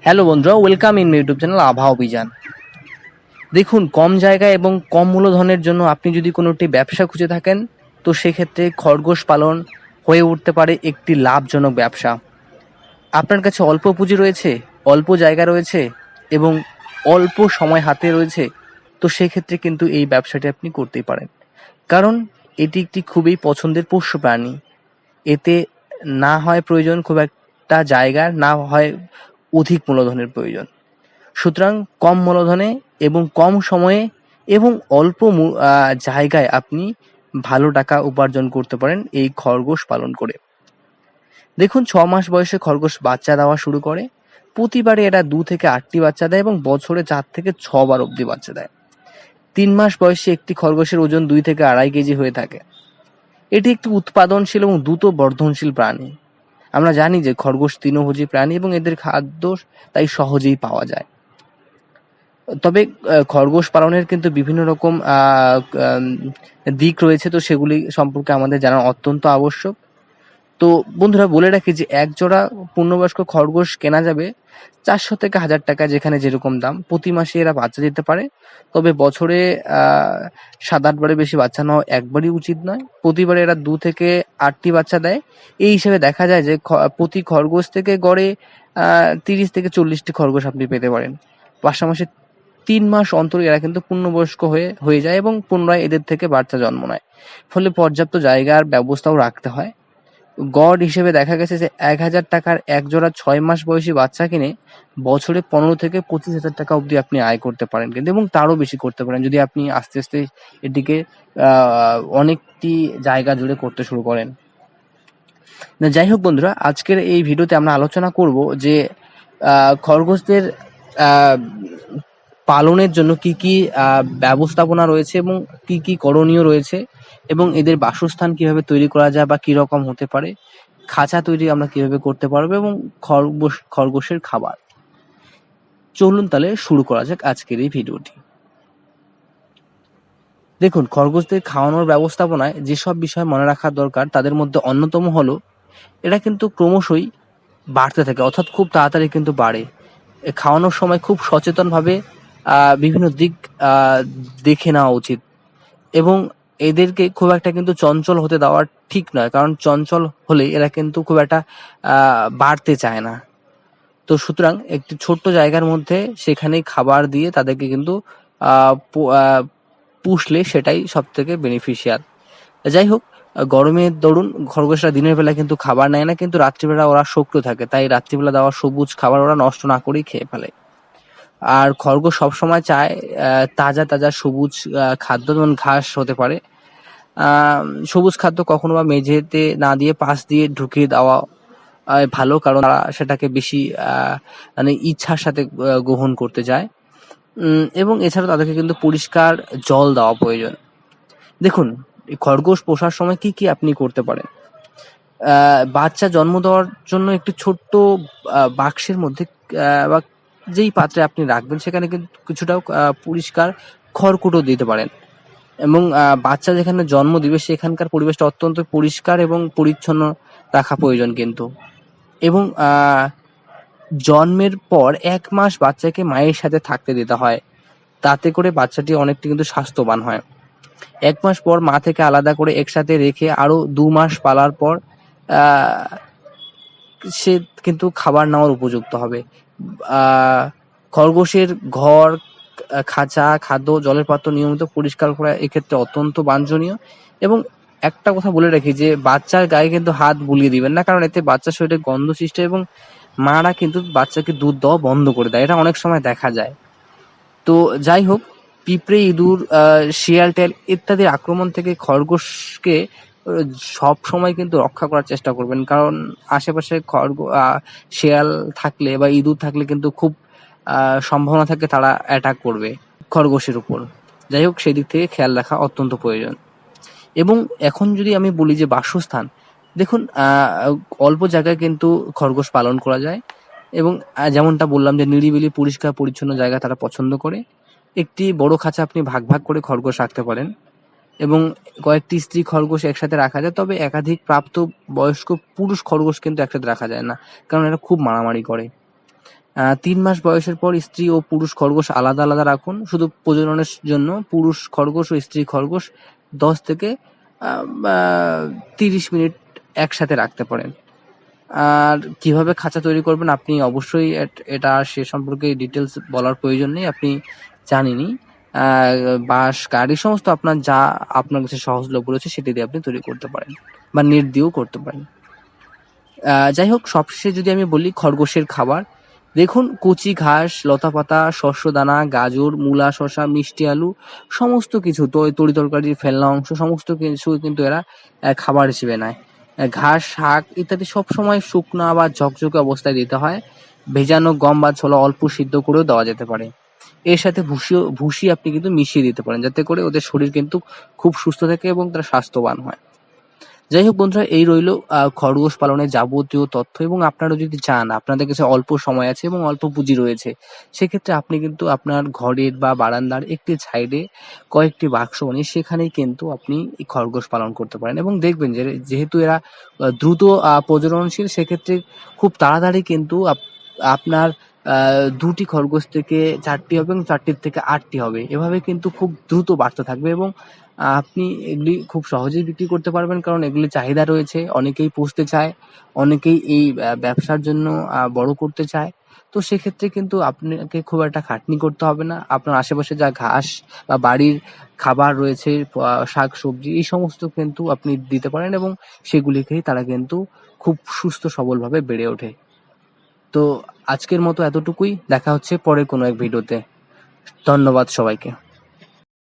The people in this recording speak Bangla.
হ্যালো বন্ধুরা, ওয়েলকাম ইন ইউটিউব চ্যানেল আভা অভিযান। দেখুন, কম জায়গায় এবং কম মূলধনের জন্য আপনি যদি কোনো একটি ব্যবসা খুঁজে থাকেন, তো সেক্ষেত্রে খরগোশ পালন হয়ে উঠতে পারে একটি লাভজনক ব্যবসা। আপনার কাছে অল্প পুঁজি রয়েছে, অল্প জায়গা রয়েছে এবং অল্প সময় হাতে রয়েছে, তো সেক্ষেত্রে কিন্তু এই ব্যবসাটি আপনি করতেই পারেন। কারণ এটি একটি খুবই পছন্দের পোষ্য প্রাণী। এতে না হয় প্রয়োজন খুব একটা জায়গার, না হয় অধিক মূলধনের প্রয়োজন। সুতরাং কম মূলধনে এবং কম সময়ে এবং অল্প জায়গায় আপনি ভালো টাকা উপার্জন করতে পারেন এই খরগোশ পালন করে। দেখুন, 6 মাস বয়সে খরগোশ বাচ্চা দেওয়া শুরু করে। প্রতিবারে এরা 2 থেকে 8টি বাচ্চা দেয় এবং বছরে 4 থেকে 6 বার অবধি বাচ্চা দেয়। 3 মাস বয়সে একটি খরগোশের ওজন 2 থেকে 2.5 কেজি হয়ে থাকে। এটি একটি উৎপাদনশীল এবং দ্রুত বর্ধনশীল প্রাণী। আমরা জানি যে খরগোশ তৃণভোজী প্রাণী এবং এদের খাদ্য তাই সহজেই পাওয়া যায়। তবে খরগোশ পালনের কিন্তু বিভিন্ন রকম দিক রয়েছে, তো সেগুলি সম্পর্কে আমাদের জানা অত্যন্ত আবশ্যক। তো বন্ধুরা, বলে রাখি যে এক জোড়া পূর্ণবয়স্ক খরগোশ কেনা যাবে 400 থেকে 1000 টাকা, যেখানে যেরকম দাম। প্রতি মাসে এরা বাচ্চা দিতে পারে, তবে বছরে 7-8 বারের বেশি বাচ্চা নেওয়া একবারই উচিত নয়। প্রতিবারে এরা 2 থেকে 8টি বাচ্চা দেয়। এই হিসেবে দেখা যায় যে প্রতি খরগোশ থেকে গড়ে 30 থেকে 40টি খরগোশ আপনি পেতে পারেন। পাশাপাশি 3 মাস অন্তর এরা কিন্তু পূর্ণবয়স্ক হয়ে যায় এবং পুনরায় এদের থেকে বাচ্চা জন্ম নেয়। ফলে পর্যাপ্ত জায়গার ব্যবস্থাও রাখতে হয়। গড় হিসেবে দেখা গেছে যে 1000 টাকার এক জোড়া 6 মাস বয়সী বাচ্চা কিনে বছরে 15 থেকে 25,000 টাকা অবধি আপনি আয় করতে পারেন কিন্তু, এবং তারও বেশি করতে পারেন যদি আপনি আস্তে আস্তে এটিকে অনেকটি জায়গা জুড়ে করতে শুরু করেন। যাই হোক বন্ধুরা, আজকের এই ভিডিওতে আমরা আলোচনা করব যে খরগোশদের আহ, পালনের জন্য কি কি ব্যবস্থাপনা রয়েছে এবং কি কি করণীয় রয়েছে, এবং এদের বাসস্থান কিভাবে তৈরি করা যায় বা কি রকম হতে পারে, খাঁচা তৈরি আমরা কিভাবে করতে পারবো, এবং খরগোশের খাবার। চলুন তাহলে শুরু করা যাক আজকের এই ভিডিওটি। দেখুন, খরগোশদের খাওয়ানোর ব্যবস্থাপনায় যেসব বিষয় মনে রাখা দরকার তাদের মধ্যে অন্যতম হলো, এরা কিন্তু ক্রমশই বাড়তে থাকে, অর্থাৎ খুব তাড়াতাড়ি কিন্তু বাড়ে। খাওয়ানোর সময় খুব সচেতনভাবে বিভিন্ন দিক দেখে নেওয়া উচিত, এবং এদেরকে খুব একটা কিন্তু চঞ্চল হতে দেওয়া ঠিক নয়, কারণ চঞ্চল হলে এরা কিন্তু খুব একটা বাড়তে চায় না। তো সুতরাং একটি ছোট্ট জায়গার মধ্যে সেখানেই খাবার দিয়ে তাদেরকে কিন্তু পুষলে সেটাই সব থেকে বেনিফিশিয়াল। যাই হোক, গরমের দরুন খরগোশরা দিনের বেলা কিন্তু খাবার নেয় না, কিন্তু রাত্রিবেলা ওরা সক্রিয় থাকে, তাই রাত্রিবেলা দেওয়া সবুজ খাবার ওরা নষ্ট না করেই খেয়ে ফেলে। আর খরগোশ সবসময় চায় তাজা তাজা সবুজ খাদ্য, যেমন ঘাস হতে পারে। সবুজ খাদ্য কখনো বা মেঝেতে না দিয়ে পাশ দিয়ে ঢুকিয়ে দেওয়া ভালো, কারণ তারা সেটাকে বেশি মানে ইচ্ছার সাথে গ্রহণ করতে চায়। এবং এছাড়া তাদেরকে কিন্তু পরিষ্কার জল দেওয়া প্রয়োজন। দেখুন, খরগোশ পোষার সময় কি কি আপনি করতে পারেন। বাচ্চা জন্ম দেওয়ার জন্য একটি ছোট্ট বাক্সের মধ্যে বা যেই পাত্রে আপনি রাখবেন সেখানে কিন্তু কিছুটা পরিষ্কার খড়কুটো দিতে পারেন, এবং বাচ্চা যেখানে জন্ম দিবে সেখানকার পরিবেশটা অত্যন্ত পরিষ্কার এবং পরিচ্ছন্ন রাখা প্রয়োজন কিন্তু। এবং জন্মের পর 1 মাস বাচ্চাকে মায়ের সাথে থাকতে দিতে হয়, তাতে করে বাচ্চাটি অনেকটা কিন্তু স্বাস্থ্যবান হয়। 1 মাস পর মা থেকে আলাদা করে একসাথে রেখে আরো 2 মাস পালার পর সে কিন্তু খাবার নেওয়ার উপযুক্ত হবে। খরগোশের ঘর, খাঁচা, খাদ্য, জলের পাত্র নিয়মিত পরিষ্কার করা এক্ষেত্রে অত্যন্ত বাঞ্ছনীয়। এবং একটা কথা বলে রাখি যে বাচ্চার গায়ে কিন্তু হাত বুলিয়ে দিবেন না, কারণ এতে বাচ্চার শরীরে গন্ধ সৃষ্টি হয় এবং মারা কিন্তু বাচ্চাকে দুধ দেওয়া বন্ধ করে দেয়, এটা অনেক সময় দেখা যায়। তো যাই হোক, পিঁপড়ে, ইঁদুর, শিয়াল টেল ইত্যাদির আক্রমণ থেকে খরগোশকে সব সময় কিন্তু রক্ষা করার চেষ্টা করবেন, কারণ আশেপাশে শিয়াল থাকলে বা ইঁদুর থাকলে কিন্তু খুব সম্ভাবনা থাকে তারা অ্যাটাক করবে খরগোশের উপর। যাই হোক, সেই দিক থেকে খেয়াল রাখা অত্যন্ত প্রয়োজন। এবং এখন যদি আমি বলি যে বাসস্থান, দেখুন, অল্প জায়গায় কিন্তু খরগোশ পালন করা যায়, এবং যেমনটা বললাম যে নিরিবিলি পরিষ্কার পরিচ্ছন্ন জায়গা তারা পছন্দ করে। একটি বড় খাঁচা আপনি ভাগ ভাগ করে খরগোশ রাখতে পারেন, এবং কয়েকটি স্ত্রী খরগোশ একসাথে রাখা যায়, তবে একাধিক প্রাপ্ত বয়স্ক পুরুষ খরগোশ কিন্তু একসাথে রাখা যায় না, কারণ এরা খুব মারামারি করে। 3 মাস বয়সের পর স্ত্রী ও পুরুষ খরগোশ আলাদা আলাদা রাখুন। শুধু প্রজননের জন্য পুরুষ খরগোশ ও স্ত্রী খরগোশ 10 থেকে 30 মিনিট একসাথে রাখতে পারেন। আর কিভাবে খাঁচা তৈরি করবেন আপনি অবশ্যই এটা সে সম্পর্কে ডিটেলস বলার প্রয়োজন নেই, আপনি জানেনই। বাঁশ, কাঠ সমস্ত যা আপনার কাছে সহজলভ্য রয়েছে সেটি দিয়ে আপনি তৈরি করতে পারেন বা নেট দিয়েও করতে পারেন। যাই হোক, সবশেষে যদি আমি বলি খরগোশের খাবার, দেখুন কচি ঘাস, লতাপাতা, শস্যদানা, গাজর, মূলা, শসা, মিষ্টি আলু সমস্ত কিছু তরি-তরকারির ফেলনা অংশ সমস্ত কিছু কিন্তু এরা খাবার হিসেবে নেয়। ঘাস, শাক ইত্যাদি সবসময় শুকনা বা ঝকঝকে অবস্থায় দিতে হয়। ভেজানো গম বা ছোলা অল্প সিদ্ধ করেও দেওয়া যেতে পারে। এর সাথে ভুসি আপনি কিন্তু মিশিয়ে দিতে পারেন, যাতে করে ওদের শরীর কিন্তু খুব সুস্থ থাকে এবং তারা স্বাস্থ্যবান হয়। যাই হোক বন্ধুরা, এই রইলো খরগোশ পালনের যাবতীয় তথ্য। এবং আপনারা যদি চান, আপনাদের কাছে অল্প সময় আছে এবং অল্প পুঁজি রয়েছে, সেক্ষেত্রে আপনি কিন্তু আপনার ঘরের বা বারান্দার একটি সাইডে কয়েকটি বাক্স বানিয়ে সেখানেই কিন্তু আপনি এই খরগোশ পালন করতে পারেন। এবং দেখবেন যে যেহেতু এরা দ্রুত প্রজননশীল, সেক্ষেত্রে খুব তাড়াতাড়ি কিন্তু আপনার ২টি খরগোশ থেকে ৪টি হবে এবং ৪টির থেকে ৮টি হবে। এভাবে কিন্তু খুব দ্রুত বাড়তে থাকবে এবং আপনি এগুলি খুব সহজেই বিক্রি করতে পারবেন, কারণ এগুলির চাহিদা রয়েছে। অনেকেই পুষতে চায়, অনেকেই এই ব্যবসার জন্য বড় করতে চায়। তো সেক্ষেত্রে কিন্তু আপনাকে খুব একটা খাটনি করতে হবে না। আপনার আশেপাশে যা ঘাস বা বাড়ির খাবার রয়েছে, শাকসবজি এই সমস্ত কিন্তু আপনি দিতে পারেন এবং সেগুলি খেয়েই তারা কিন্তু খুব সুস্থ সবলভাবে বেড়ে ওঠে। তো আজকের মতো এতটুকুই। দেখা হচ্ছে পরের কোনো এক ভিডিওতে। ধন্যবাদ সবাইকে।